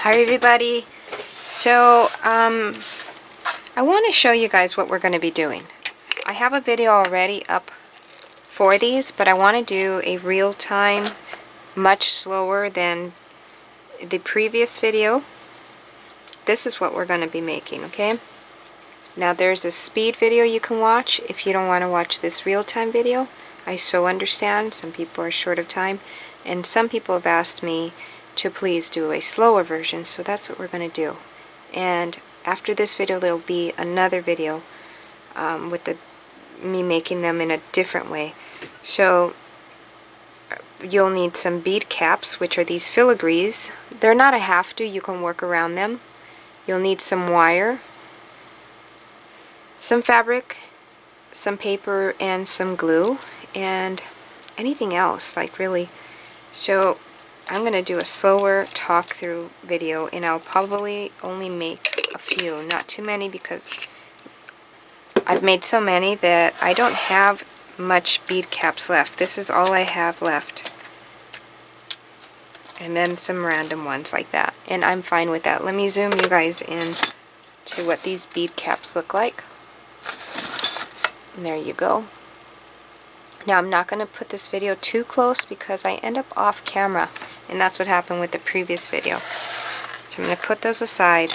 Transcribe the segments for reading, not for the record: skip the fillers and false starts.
Hi everybody. So I want to show you guys what we're going to be doing. I have a video already up for these, but I want to do a real-time, much slower than the previous video. This is what we're going to be making, okay? Now there's a speed video you can watch if you don't want to watch this real-time video. I so understand. Some people are short of time, and some people have asked me to please do a slower version, so that's what we're going to do. And after this video there'll be another video with me making them in a different way. So you'll need some bead caps, which are these filigrees. They're not a have to, you can work around them. You'll need some wire, some fabric, some paper, and some glue, and anything else, like really. So I'm going to do a slower talk through video, and I'll probably only make a few, not too many, because I've made so many that I don't have much bead caps left. This is all I have left. And then some random ones like that. And I'm fine with that. Let me zoom you guys in to what these bead caps look like. And there you go. Now I'm not going to put this video too close because I end up off camera, and that's what happened with the previous video. So I'm going to put those aside.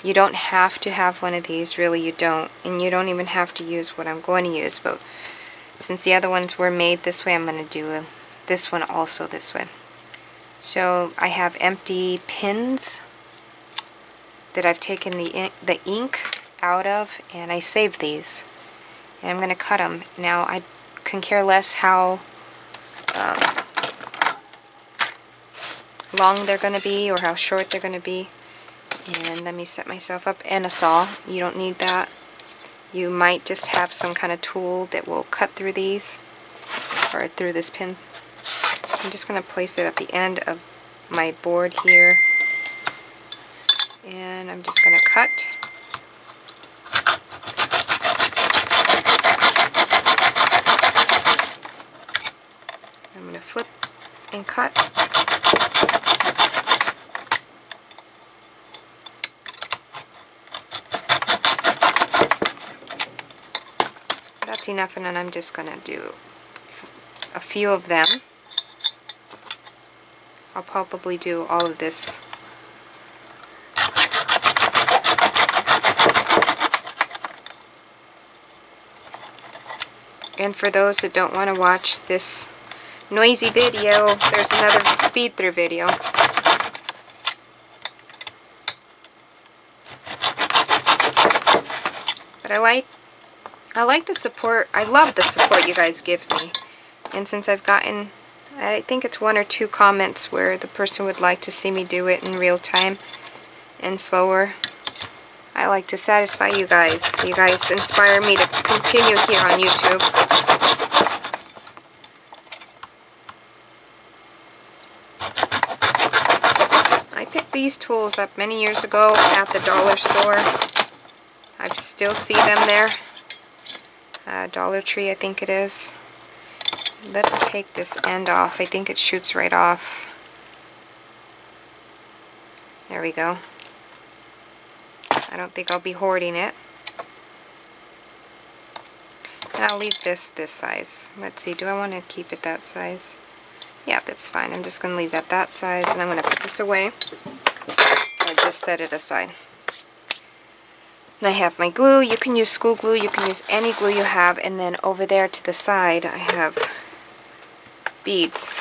You don't have to have one of these, really you don't, and you don't even have to use what I'm going to use, but since the other ones were made this way, I'm going to do this one also this way. So I have empty pins that I've taken the ink out of, and I saved these, and I'm going to cut them. Now I can care less how long they're going to be or how short they're going to be. And let me set myself up, and a saw. You don't need that. You might just have some kind of tool that will cut through these, or through this pin. I'm just going to place it at the end of my board here, and I'm just going to cut. I'm going to flip and cut. That's enough, and then I'm just going to do a few of them. I'll probably do all of this. And for those that don't want to watch this noisy video, there's another speed through video. But I like the support. I love the support you guys give me. And since I've gotten, I think it's 1 or 2 comments where the person would like to see me do it in real time and slower, I like to satisfy you guys. You guys inspire me to continue here on YouTube. I picked these tools up many years ago at the dollar store. I still see them there. Dollar Tree, I think it is. Let's take this end off. I think it shoots right off. There we go. I don't think I'll be hoarding it. And I'll leave this size. Let's see, do I want to keep it that size? Yeah, that's fine. I'm just going to leave that size, and I'm going to put this away. I just set it aside. And I have my glue. You can use school glue, you can use any glue you have, and then over there to the side I have beads.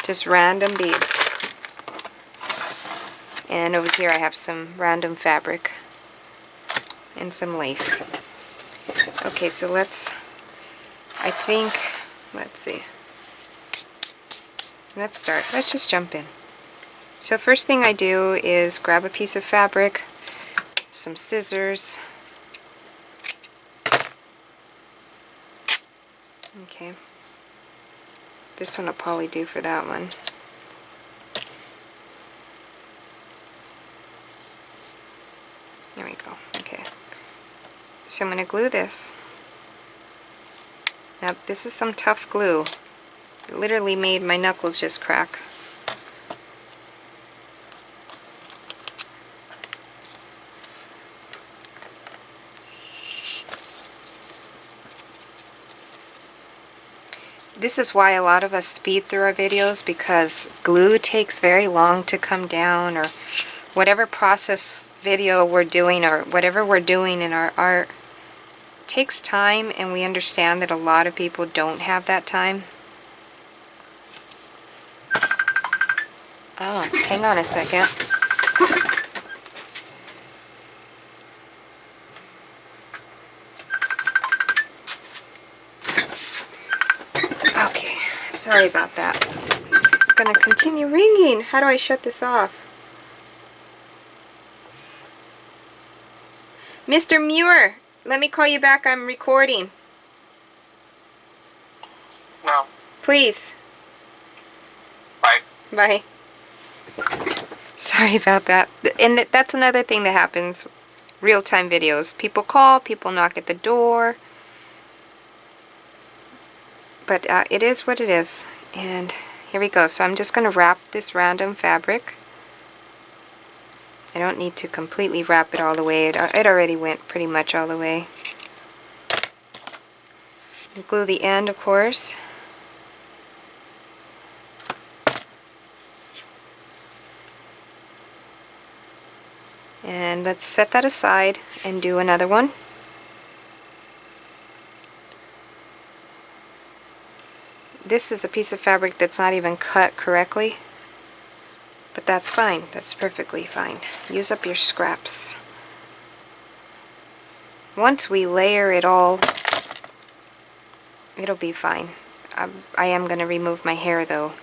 Just random beads. And over here I have some random fabric and some lace. Okay, so let's see. Let's start. Let's just jump in. So first thing I do is grab a piece of fabric, some scissors. Okay. This one will probably do for that one. There we go. Okay. So I'm going to glue this. Now this is some tough glue. It literally made my knuckles just crack. This is why a lot of us speed through our videos, because glue takes very long to come down, or whatever process video we're doing, or whatever we're doing in our art takes time, and we understand that a lot of people don't have that time. Oh, hang on a second. Okay, sorry about that. It's going to continue ringing. How do I shut this off? Mr. Muir, let me call you back. I'm recording. No. Please. Bye. Bye. Sorry about that. And that's another thing that happens. Real-time videos. People call, people knock at the door. But it is what it is. And here we go. So I'm just going to wrap this random fabric. I don't need to completely wrap it all the way. It already went pretty much all the way. Glue the end, of course. And let's set that aside and do another one. This is a piece of fabric that's not even cut correctly, but that's fine. That's perfectly fine. Use up your scraps. Once we layer it all, it'll be fine. I am going to remove my hair though.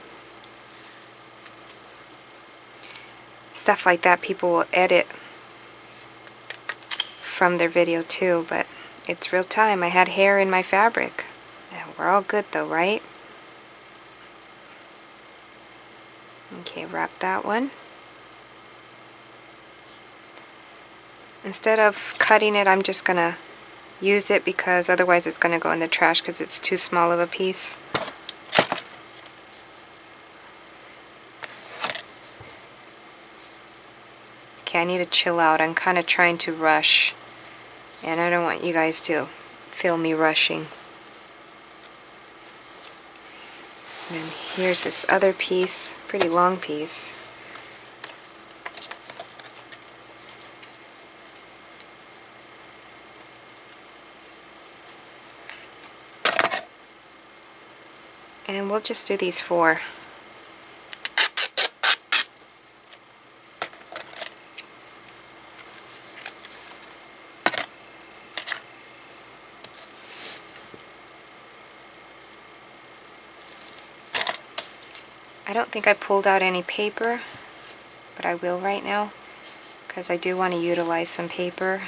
Stuff like that people will edit from their video too, but it's real time. I had hair in my fabric. We're all good though, right? Okay, wrap that one. Instead of cutting it, I'm just going to use it, because otherwise it's going to go in the trash because it's too small of a piece. Okay, I need to chill out. I'm kind of trying to rush, and I don't want you guys to feel me rushing. And here's this other piece, pretty long piece. And we'll just do these 4. I don't think I pulled out any paper, but I will right now, because I do want to utilize some paper.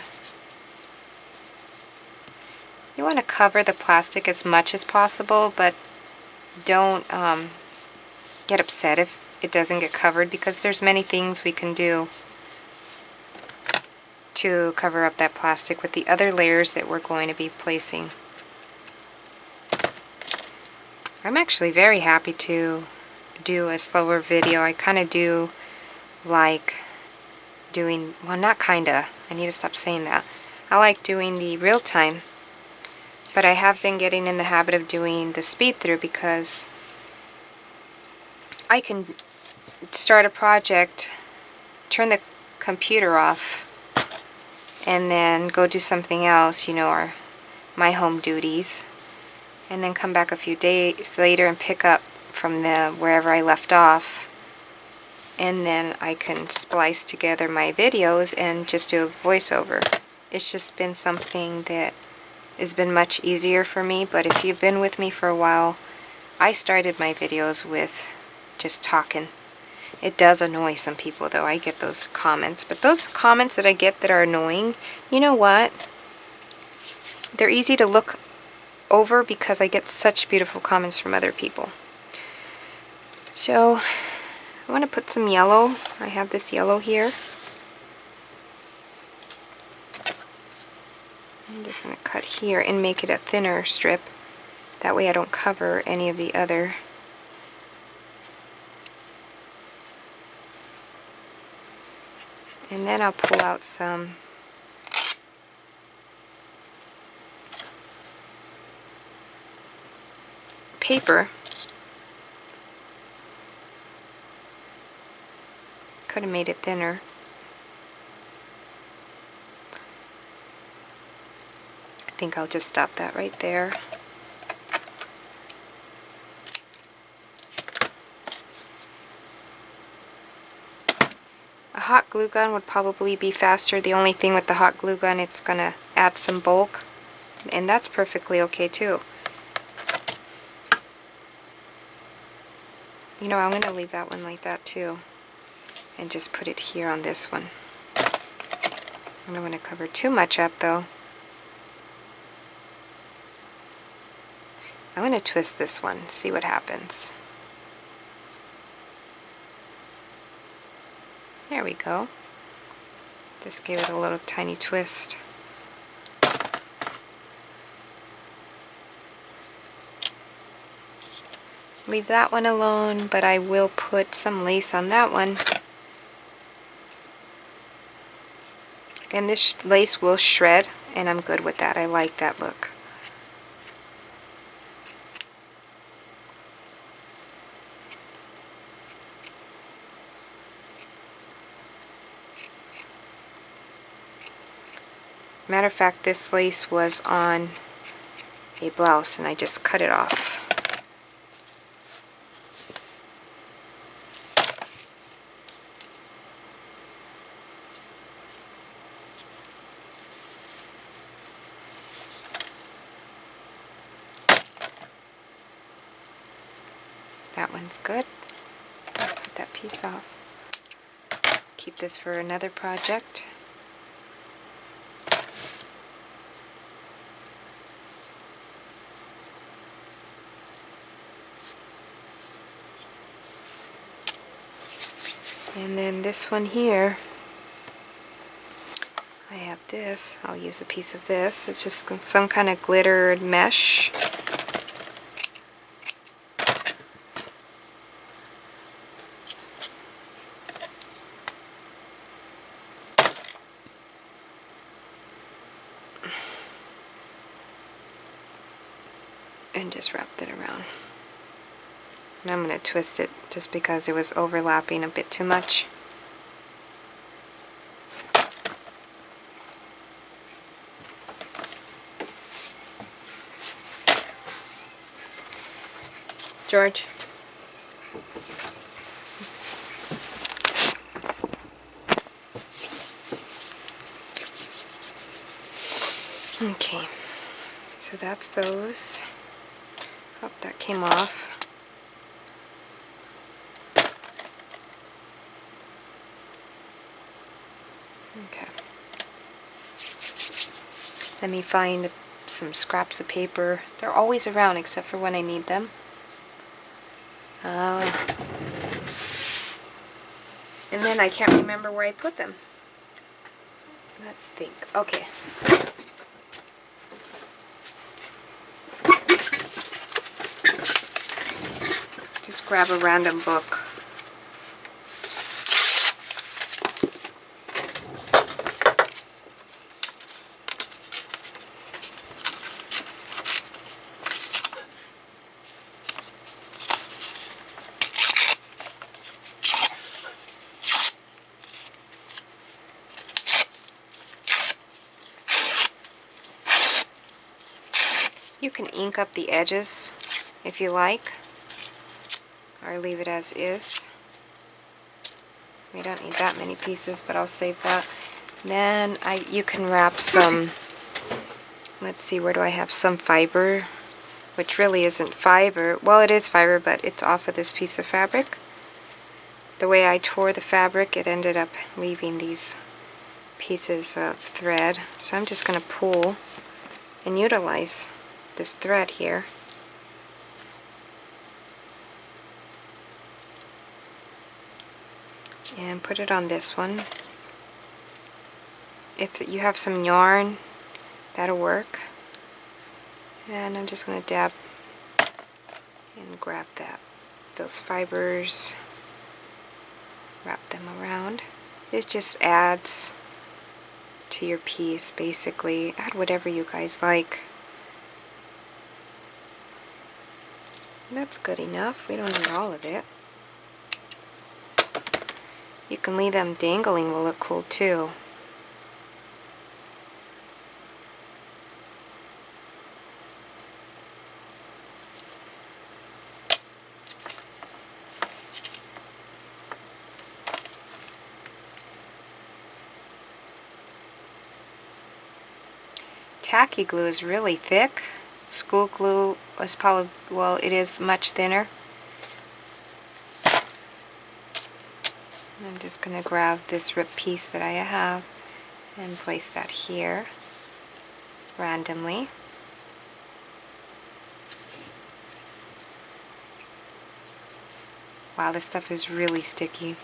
You want to cover the plastic as much as possible, but don't get upset if it doesn't get covered, because there's many things we can do to cover up that plastic with the other layers that we're going to be placing. I'm actually very happy to do a slower video. I kind of do like doing, well, not kinda, I need to stop saying that. I like doing the real time, but I have been getting in the habit of doing the speed through, because I can start a project, turn the computer off, and then go do something else, you know, or my home duties, and then come back a few days later and pick up from wherever I left off, and then I can splice together my videos and just do a voiceover. It's just been something that has been much easier for me. But if you've been with me for a while, I started my videos with just talking. It does annoy some people though. I get those comments, but those comments that I get that are annoying, you know what? They're easy to look over, because I get such beautiful comments from other people. So I want to put some yellow. I have this yellow here. I'm just going to cut here and make it a thinner strip. That way I don't cover any of the other. And then I'll pull out some paper. Could have made it thinner. I think I'll just stop that right there. A hot glue gun would probably be faster. The only thing with the hot glue gun, it's going to add some bulk, and that's perfectly okay too. You know, I'm going to leave that one like that too, and just put it here on this one. I don't want to cover too much up though. I'm going to twist this one, see what happens. There we go. Just gave it a little tiny twist. Leave that one alone, but I will put some lace on that one. And this lace will shred, and I'm good with that. I like that look. Matter of fact, this lace was on a blouse, and I just cut it off. That one's good. I'll put that piece off. Keep this for another project. And then this one here, I have this. I'll use a piece of this. It's just some kind of glittered mesh. And just wrapped it around. And I'm going to twist it just because it was overlapping a bit too much. George? Okay, so that's those. Oh, that came off. Okay. Let me find some scraps of paper. They're always around except for when I need them. And then I can't remember where I put them. Let's think. Okay. Just grab a random book. You can ink up the edges if you like, or leave it as is. We don't need that many pieces, but I'll save that. Then you can wrap some, let's see, where do I have some fiber, which really isn't fiber. Well, it is fiber, but it's off of this piece of fabric. The way I tore the fabric, it ended up leaving these pieces of thread. So I'm just going to pull and utilize this thread here. And put it on this one. If you have some yarn, that'll work. And I'm just going to dab and grab those fibers, wrap them around. It just adds to your piece, basically. Add whatever you guys like. That's good enough. We don't need all of it. You can leave them dangling, will look cool too. Tacky glue is really thick. School glue is probably, well, it is much thinner. I'm just going to grab this ripped piece that I have and place that here randomly. Wow, this stuff is really sticky.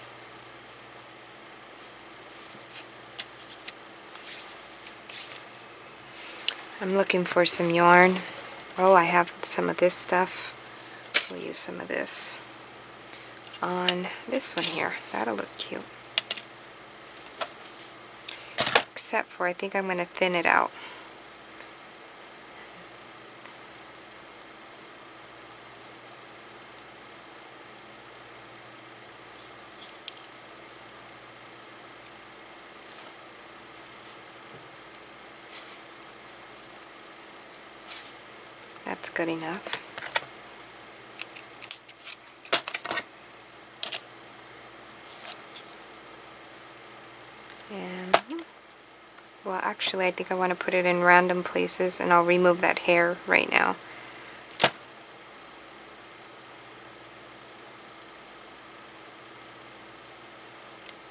I'm looking for some yarn. Oh, I have some of this stuff. We'll use some of this on this one here. That'll look cute. Except for I think I'm going to thin it out. That's good enough. And, well, actually, I think I want to put it in random places, and I'll remove that hair right now.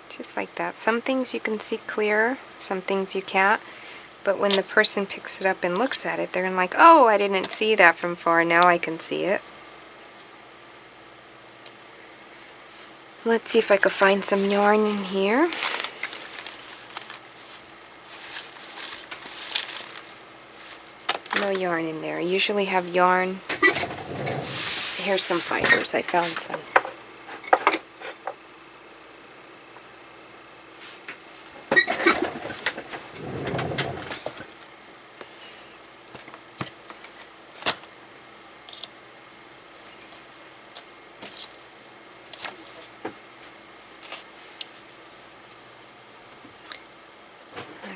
Just like that. Some things you can see clearer, some things you can't. But when the person picks it up and looks at it, they're like, oh, I didn't see that from far. Now I can see it. Let's see if I could find some yarn in here. No yarn in there. I usually have yarn. Here's some fibers. I found some.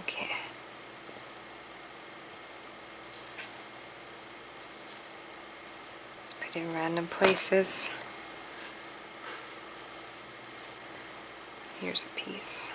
Okay. Let's put it in random places. Here's a piece.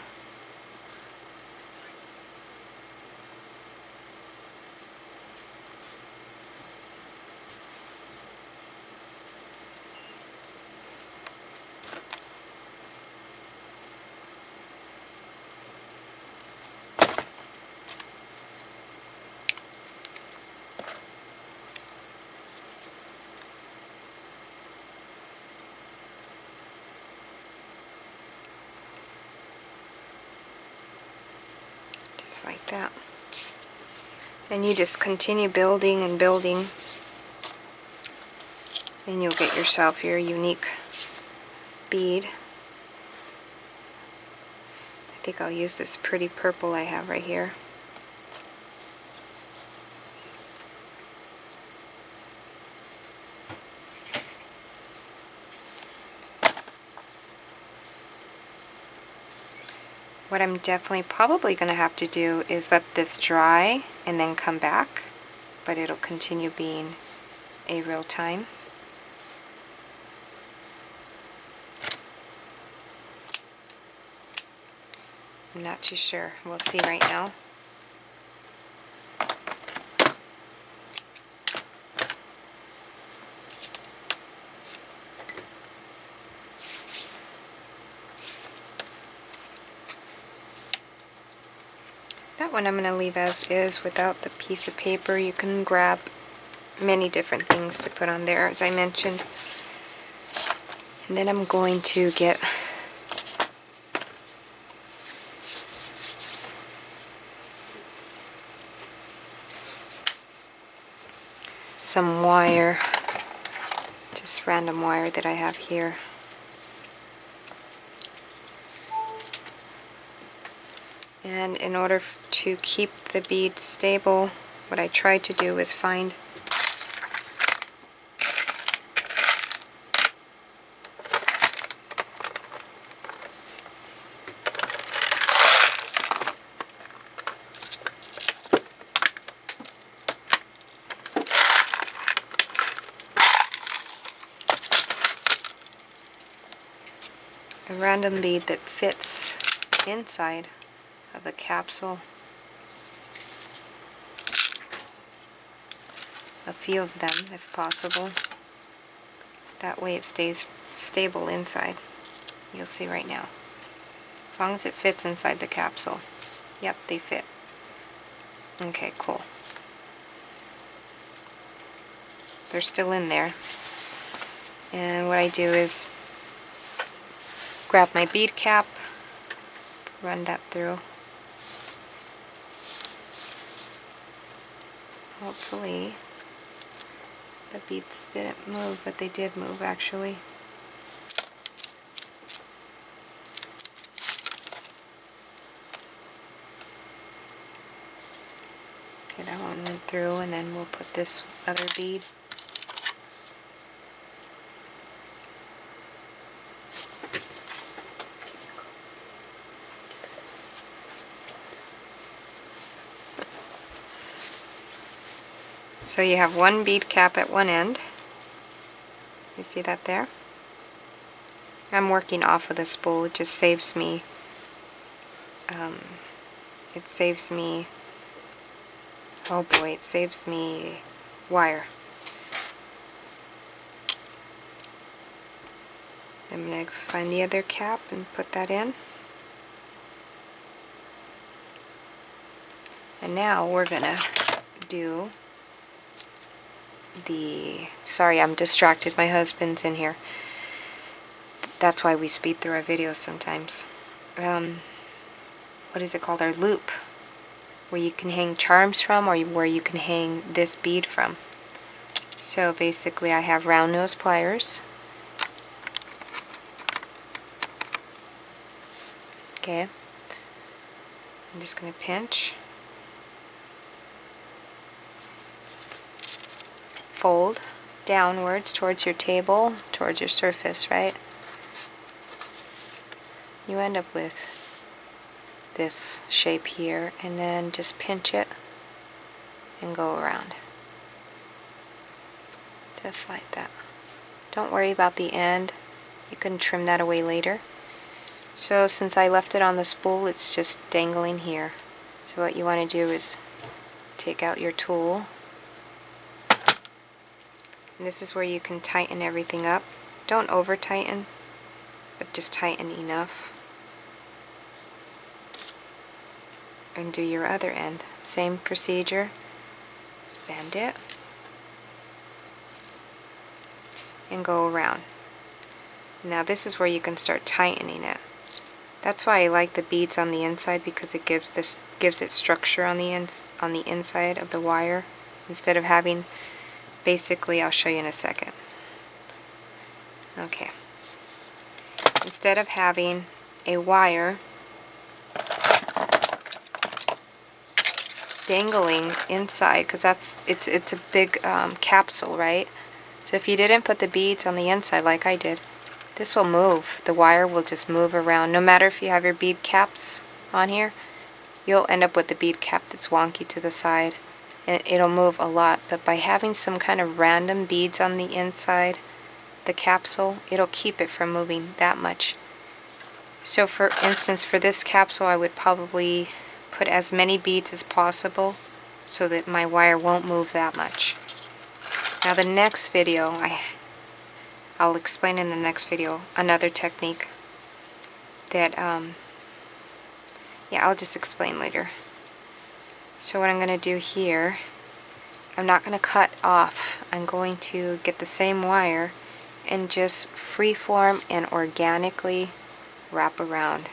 Just like that. And you just continue building and building, and you'll get yourself your unique bead. I think I'll use this pretty purple I have right here. What I'm definitely probably going to have to do is let this dry and then come back, but it'll continue being a real time. I'm not too sure. We'll see right now. That one I'm going to leave as is without the piece of paper. You can grab many different things to put on there, as I mentioned. And then I'm going to get some wire, just random wire that I have here. And in order to keep the bead stable, what I tried to do is find a random bead that fits inside of the capsule. A few of them if possible. That way it stays stable inside. You'll see right now. As long as it fits inside the capsule. Yep, they fit. Okay, cool. They're still in there. And what I do is grab my bead cap, run that through. Hopefully the beads didn't move, but they did move actually. Okay, that one went through, and then we'll put this other bead. So you have one bead cap at one end. You see that there? I'm working off of the spool. It just saves me. It saves me. Oh boy! It saves me wire. I'm going to find the other cap and put that in. And now we're going to do the... Sorry, I'm distracted. My husband's in here. That's why we speed through our videos sometimes. What is it called? Our loop. Where you can hang charms from, or where you can hang this bead from. So basically I have round nose pliers. Okay. I'm just going to pinch. Fold downwards towards your table, towards your surface, right? You end up with this shape here, and then just pinch it and go around. Just like that. Don't worry about the end. You can trim that away later. So since I left it on the spool, it's just dangling here. So what you want to do is take out your tool. And this is where you can tighten everything up. Don't over tighten, but just tighten enough. And do your other end. Same procedure. Just bend it and go around. Now this is where you can start tightening it. That's why I like the beads on the inside, because it gives it structure on the inside of the wire, instead of having, basically, I'll show you in a second. Okay. Instead of having a wire dangling inside, because it's a big capsule, right? So if you didn't put the beads on the inside like I did, this will move. The wire will just move around. No matter if you have your bead caps on here, you'll end up with the bead cap that's wonky to the side, and it'll move a lot. But by having some kind of random beads on the inside, the capsule, it'll keep it from moving that much. So for instance, for this capsule, I would probably put as many beads as possible so that my wire won't move that much. Now the next video, I'll explain in the next video another technique that, yeah, I'll just explain later. So what I'm going to do here, I'm not going to cut off. I'm going to get the same wire and just freeform and organically wrap around.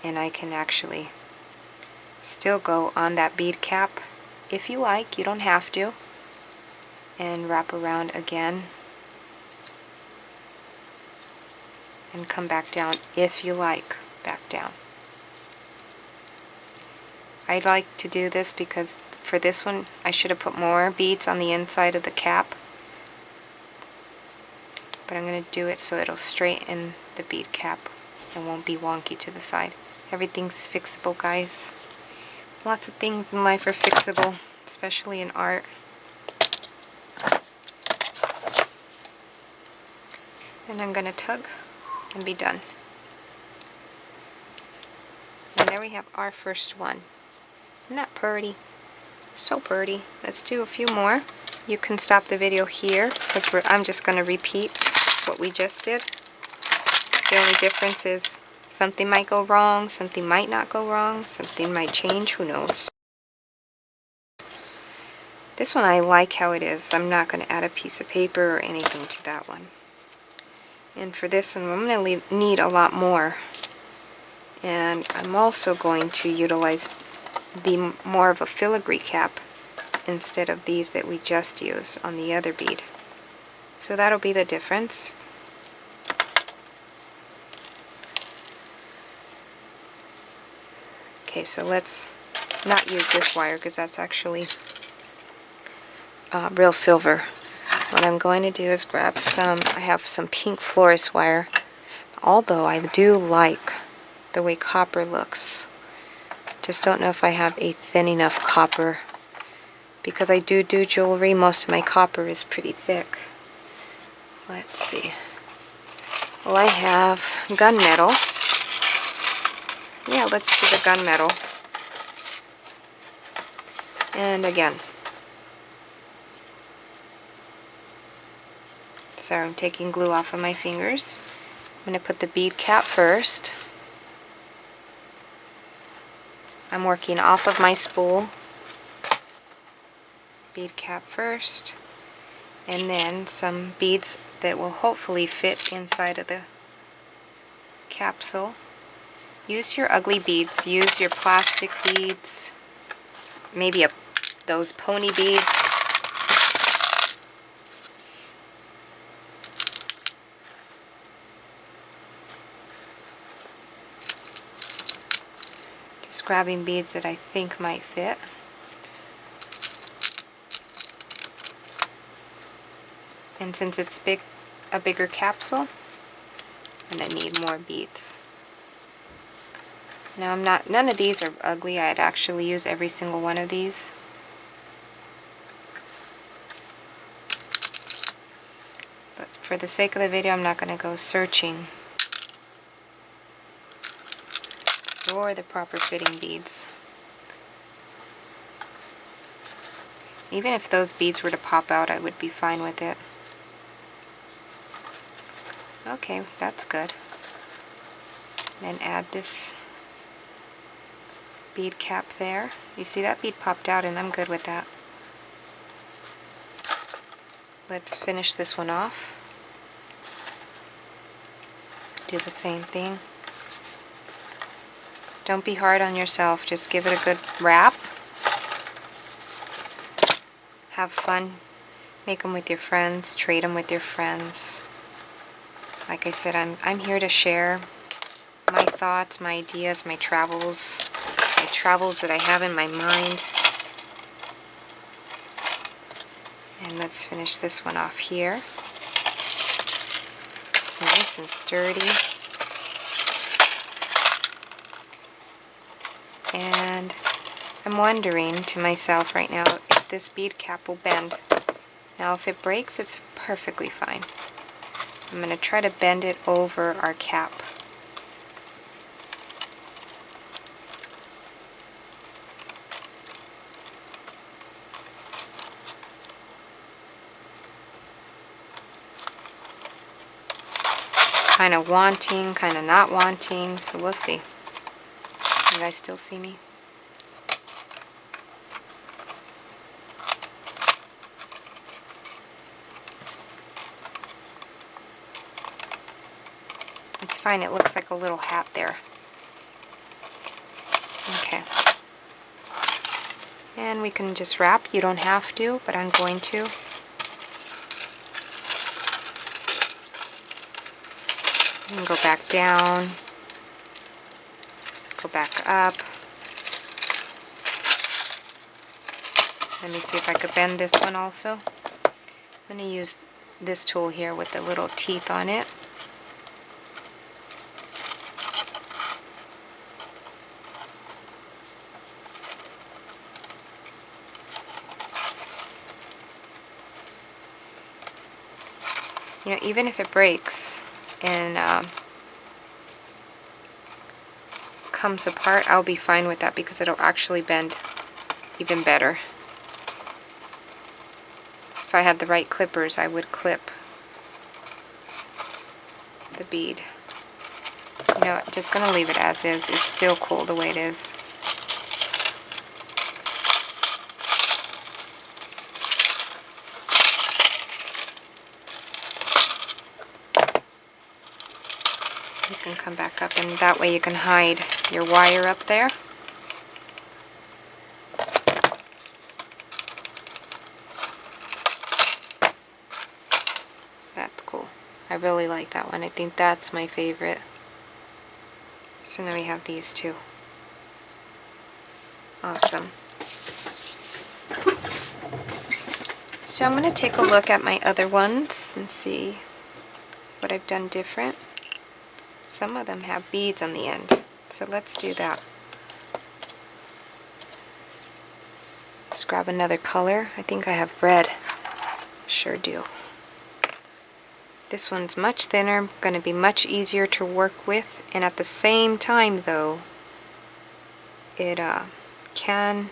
And I can actually still go on that bead cap if you like. You don't have to. And wrap around again. And come back down if you like. Back down. I like to do this because for this one I should have put more beads on the inside of the cap. But I'm going to do it so it'll straighten the bead cap and won't be wonky to the side. Everything's fixable, guys. Lots of things in life are fixable, especially in art. And I'm going to tug and be done. And there we have our first one. Isn't that pretty? So pretty. Let's do a few more. You can stop the video here because I'm just going to repeat what we just did. The only difference is something might go wrong, something might not go wrong, something might change, who knows. This one I like how it is. I'm not going to add a piece of paper or anything to that one. And for this one I'm going to need a lot more. And I'm also going to utilize the more of a filigree cap instead of these that we just used on the other bead. So that'll be the difference. Okay, so let's not use this wire because that's actually real silver. What I'm going to do is grab some, I have some pink florist wire, although I do like the way copper looks. Just don't know if I have a thin enough copper. Because I do jewelry, most of my copper is pretty thick. Let's see. Well, I have gunmetal. Yeah, let's do the gunmetal. And again. So I'm taking glue off of my fingers. I'm going to put the bead cap first. I'm working off of my spool. Bead cap first, and then some beads that will hopefully fit inside of the capsule. Use your ugly beads, use your plastic beads, maybe those pony beads. Just grabbing beads that I think might fit. And since it's a bigger capsule, I'm going to need more beads. Now none of these are ugly. I'd actually use every single one of these. But for the sake of the video, I'm not going to go searching for the proper fitting beads. Even if those beads were to pop out, I would be fine with it. Okay, that's good. Then add this bead cap there. You see that bead popped out and I'm good with that. Let's finish this one off. Do the same thing. Don't be hard on yourself, just give it a good wrap. Have fun. Make them with your friends, trade them with your friends. Like I said, I'm here to share my thoughts, my ideas, my travels that I have in my mind. And let's finish this one off here. It's nice and sturdy. And I'm wondering to myself right now if this bead cap will bend. Now if it breaks, it's perfectly fine. I'm going to try to bend it over our cap. It's kind of wanting, kind of not wanting, so we'll see. You guys still see me? It's fine, it looks like a little hat there. Okay. And we can just wrap. You don't have to, but I'm going to. And go back down. Go back up. Let me see if I could bend this one also. I'm going to use this tool here with the little teeth on it. You know, even if it breaks and comes apart, I'll be fine with that because it'll actually bend even better. If I had the right clippers, I would clip the bead. You know, just gonna leave it as is. It's still cool the way it is. You can come back up, and that way you can hide your wire up there. That's cool. I really like that one. I think that's my favorite. So now we have these two. Awesome. So I'm going to take a look at my other ones and see what I've done different. Some of them have beads on the end, so let's do that. Let's grab another color. I think I have red. Sure do. This one's much thinner, going to be much easier to work with, and at the same time though, it can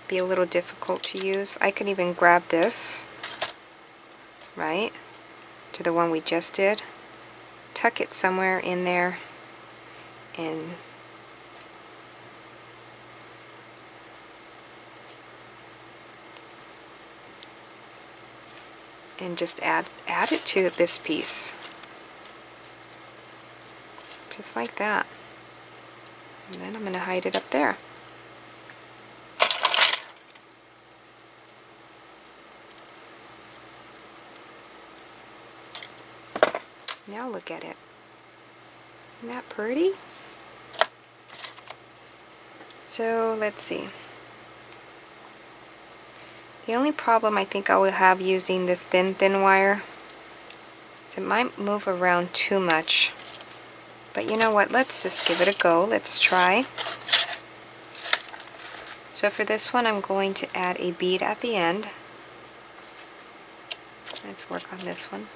be a little difficult to use. I can even grab this, right, to the one we just did, tuck it somewhere in there, and just add it to this piece. Just like that. And then I'm going to hide it up there. Now look at it. Isn't that pretty? So let's see. The only problem I think I will have using this thin wire is it might move around too much. But you know what, let's just give it a go. Let's try. So for this one I'm going to add a bead at the end. Let's work on this one.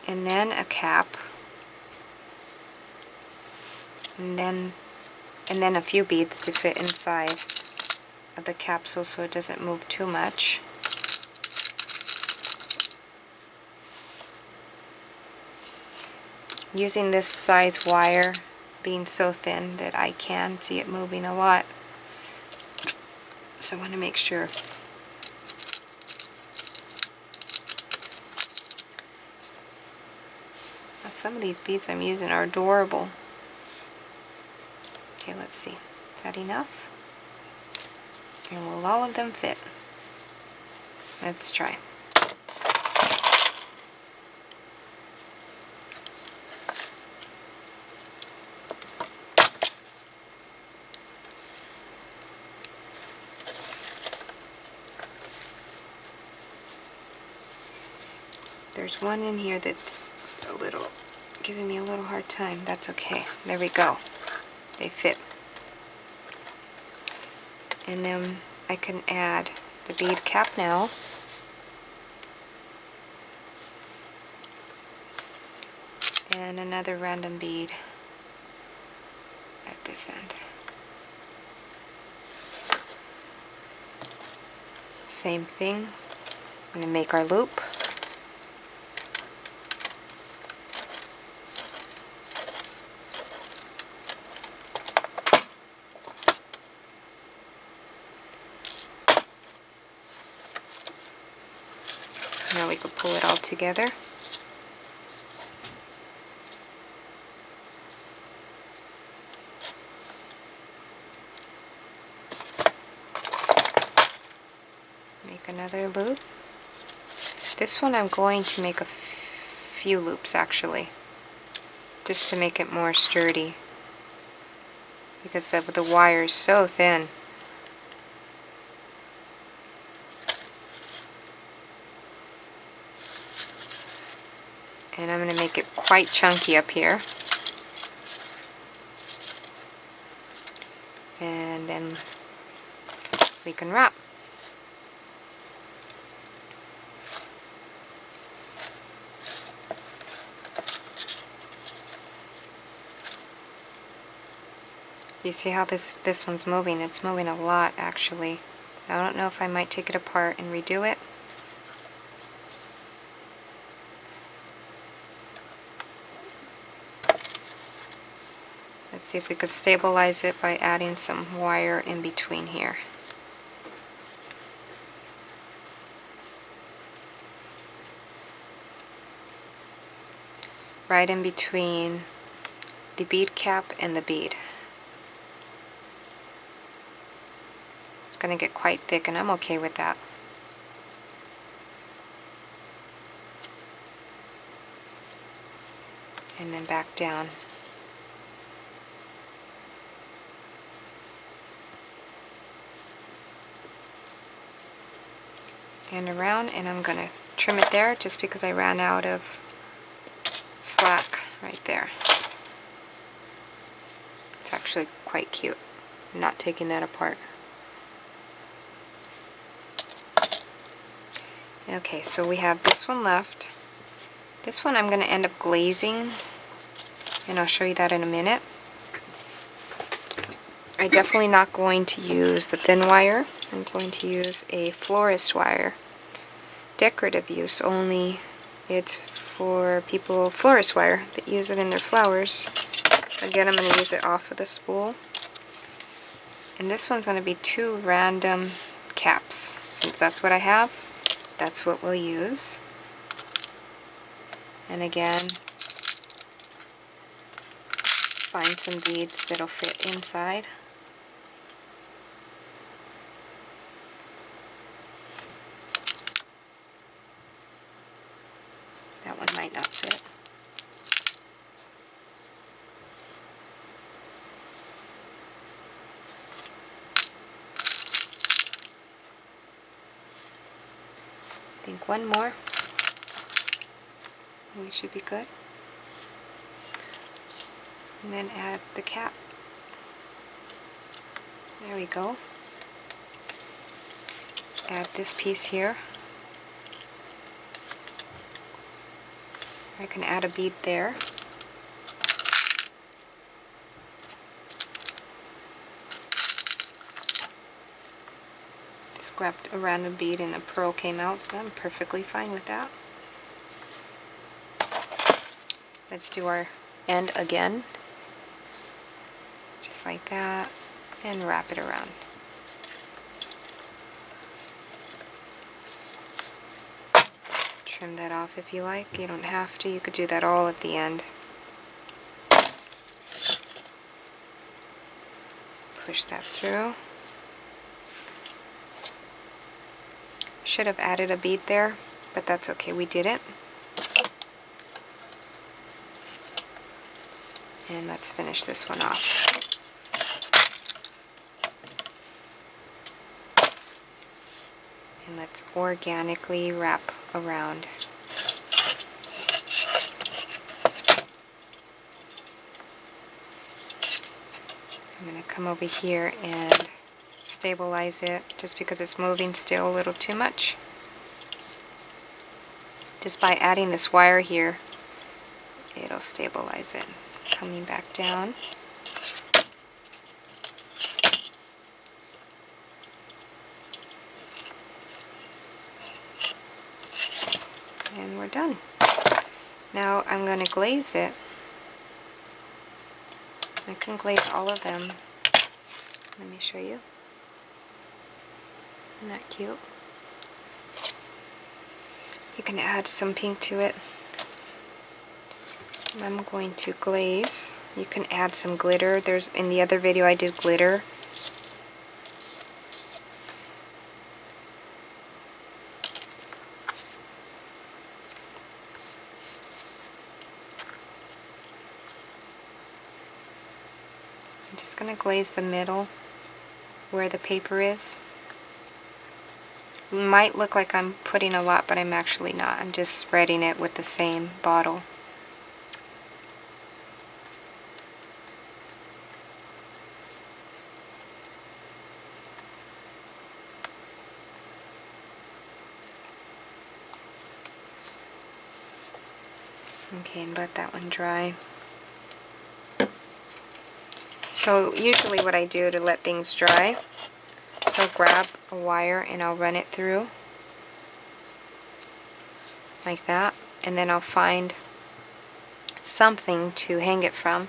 And then a cap, and then a few beads to fit inside of the capsule so it doesn't move too much. Using this size wire being so thin that I can see it moving a lot, so I want to make sure. Some of these beads I'm using are adorable. Okay, let's see. Is that enough? And will all of them fit? Let's try. There's one in here that's a little giving me a little hard time. That's okay. There we go. They fit. And then I can add the bead cap now. And another random bead at this end. Same thing. I'm going to make our loop. Now we can pull it all together. Make another loop. This one I'm going to make a few loops actually, just to make it more sturdy, because the wire is so thin. And I'm going to make it quite chunky up here. and then we can wrap. You see how this one's moving? It's moving a lot, actually. I don't know if I might take it apart and redo it. Let's see if we could stabilize it by adding some wire in between here. Right in between the bead cap and the bead. It's going to get quite thick, and I'm okay with that. And then back down. And around, and I'm going to trim it there just because I ran out of slack right there. It's actually quite cute. I'm not taking that apart. Okay, so we have this one left. This one I'm going to end up glazing, and I'll show you that in a minute. I'm definitely not going to use the thin wire. I'm going to use a florist wire. Decorative use only. It's for people, florist wire, that use it in their flowers. Again, I'm going to use it off of the spool. And this one's going to be 2 random caps. Since that's what I have, that's what we'll use. And again, find some beads that'll fit inside. That one might not fit. I think one more. We should be good. And then add the cap. There we go. Add this piece here. I can add a bead there. Just grabbed a random bead and a pearl came out. I'm perfectly fine with that. Let's do our end again. Just like that. And wrap it around. Trim that off if you like. You don't have to. You could do that all at the end. Push that through. Should have added a bead there, but that's okay. We didn't. And let's finish this one off. And let's organically wrap around. I'm going to come over here and stabilize it just because it's moving still a little too much. Just by adding this wire here, it'll stabilize it. Coming back down. And we're done. Now I'm going to glaze it. I can glaze all of them. Let me show you. Isn't that cute? You can add some pink to it. I'm going to glaze. You can add some glitter. There's in the other video I did glitter. I'm just going to glaze the middle where the paper is. It might look like I'm putting a lot, but I'm actually not. I'm just spreading it with the same bottle. Okay, and let that one dry. So usually what I do to let things dry is I'll grab a wire and I'll run it through like that, and then I'll find something to hang it from.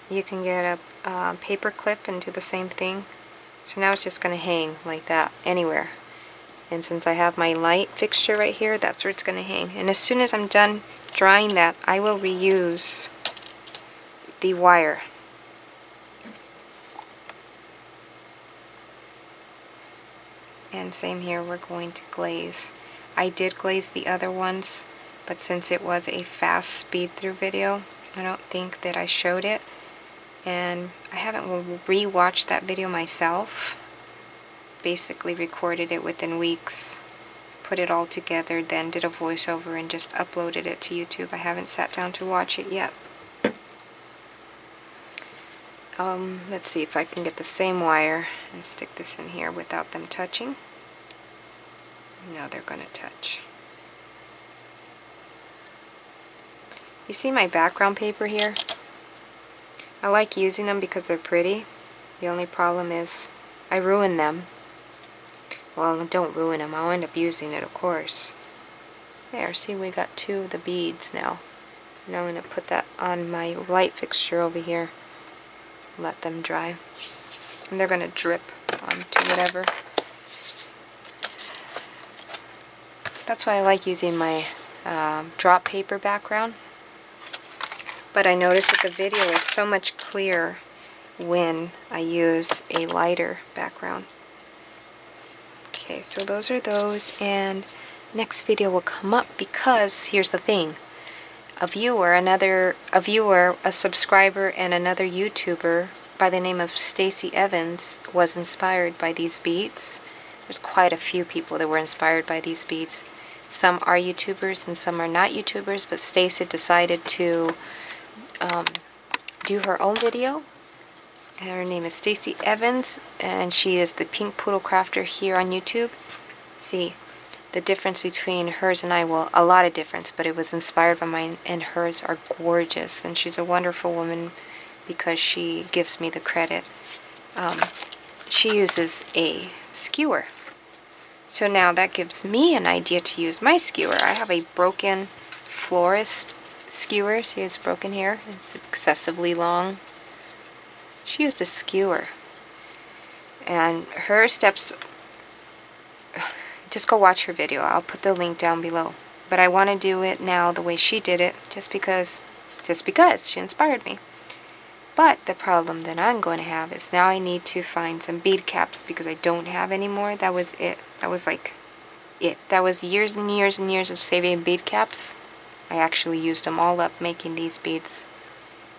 You can get a paper clip and do the same thing. So now it's just going to hang like that anywhere. And since I have my light fixture right here, that's where it's going to hang. And as soon as I'm done drying that, I will reuse the wire. And same here, we're going to glaze. I did glaze the other ones, but since it was a fast speed through video, I don't think that I showed it. And I haven't re-watched that video myself. Basically recorded it within weeks, put it all together, then did a voiceover and just uploaded it to YouTube. I haven't sat down to watch it yet. Let's see if I can get the same wire and stick this in here without them touching. No, they're going to touch. You see my background paper here? I like using them because they're pretty. The only problem is I ruin them. Well, don't ruin them. I'll end up using it, of course. There, see, we got two of the beads now. Now I'm going to put that on my light fixture over here. Let them dry. And they're going to drip onto whatever. That's why I like using my drop paper background. But I noticed that the video is so much clearer when I use a lighter background. Okay, so those are those, and next video will come up because here's the thing. A subscriber, and another YouTuber by the name of Stacey Evans was inspired by these beads. There's quite a few people that were inspired by these beads. Some are YouTubers and some are not YouTubers, but Stacey decided to do her own video. Her name is Stacey Evans, and she is the Pink Poodle Crafter here on YouTube. See, the difference between hers and I, well, a lot of difference, but it was inspired by mine, and hers are gorgeous, and she's a wonderful woman because she gives me the credit. She uses a skewer. So now that gives me an idea to use my skewer. I have a broken florist skewer. See, it's broken here. It's excessively long. She used a skewer. And her steps, just go watch her video. I'll put the link down below. But I want to do it now the way she did it, just because she inspired me. But the problem that I'm going to have is now I need to find some bead caps because I don't have any more. That was it. That was like it. That was years and years and years of saving bead caps. I actually used them all up making these beads.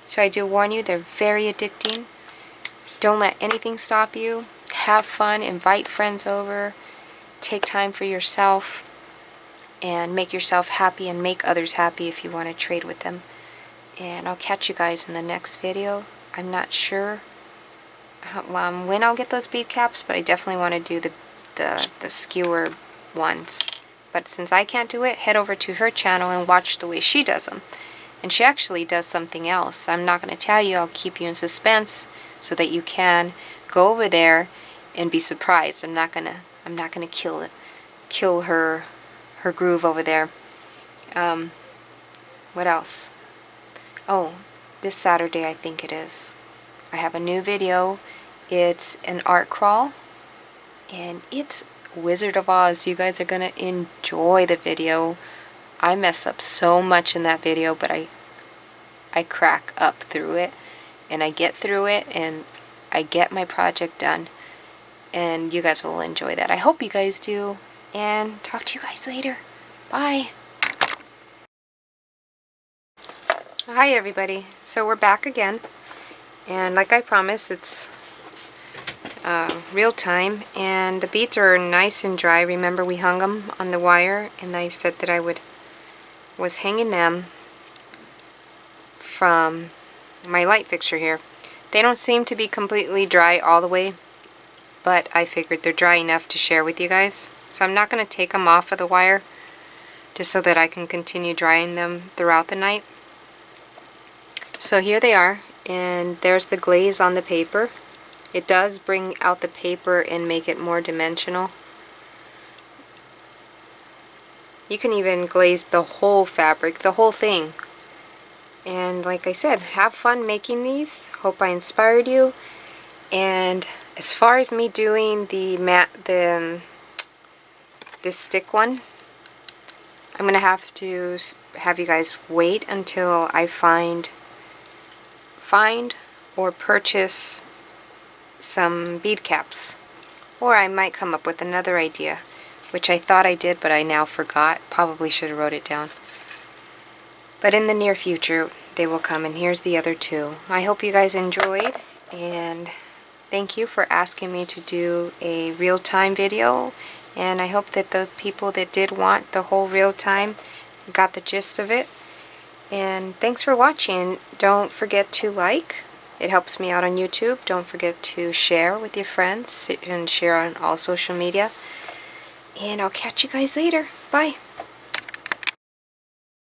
So I do warn you, they're very addicting. Don't let anything stop you. Have fun, invite friends over, take time for yourself, and make yourself happy and make others happy if you want to trade with them. And I'll catch you guys in the next video. I'm not sure when I'll get those bead caps, but I definitely want to do the skewer ones. But since I can't do it, head over to her channel and watch the way she does them. And she actually does something else. I'm not going to tell you. I'll keep you in suspense so that you can go over there and be surprised. I'm not gonna kill her groove over there. What else? Oh, this Saturday I think it is. I have a new video. It's an art crawl, and it's Wizard of Oz. You guys are gonna enjoy the video. I mess up so much in that video, but I crack up through it, and I get through it, and I get my project done, and you guys will enjoy that. I hope you guys do, and talk to you guys later. Bye. Hi everybody. So we're back again, and like I promised, it's real time, and the beads are nice and dry. Remember, we hung them on the wire, and I said that I was hanging them from my light fixture here. They don't seem to be completely dry all the way, but I figured they're dry enough to share with you guys. So I'm not going to take them off of the wire, just so that I can continue drying them throughout the night. So here they are, and there's the glaze on the paper. It does bring out the paper and make it more dimensional. You can even glaze the whole fabric, the whole thing. And like I said, have fun making these. Hope I inspired you. And as far as me doing the this stick one, I'm gonna have to have you guys wait until I find or purchase some bead caps. Or I might come up with another idea, which I thought I did, but I now forgot. Probably should have wrote it down. But in the near future, they will come, and here's the other two. I hope you guys enjoyed, and thank you for asking me to do a real-time video. And I hope that the people that did want the whole real-time got the gist of it. And thanks for watching. Don't forget to like. It helps me out on YouTube. Don't forget to share with your friends and share on all social media. And I'll catch you guys later. Bye.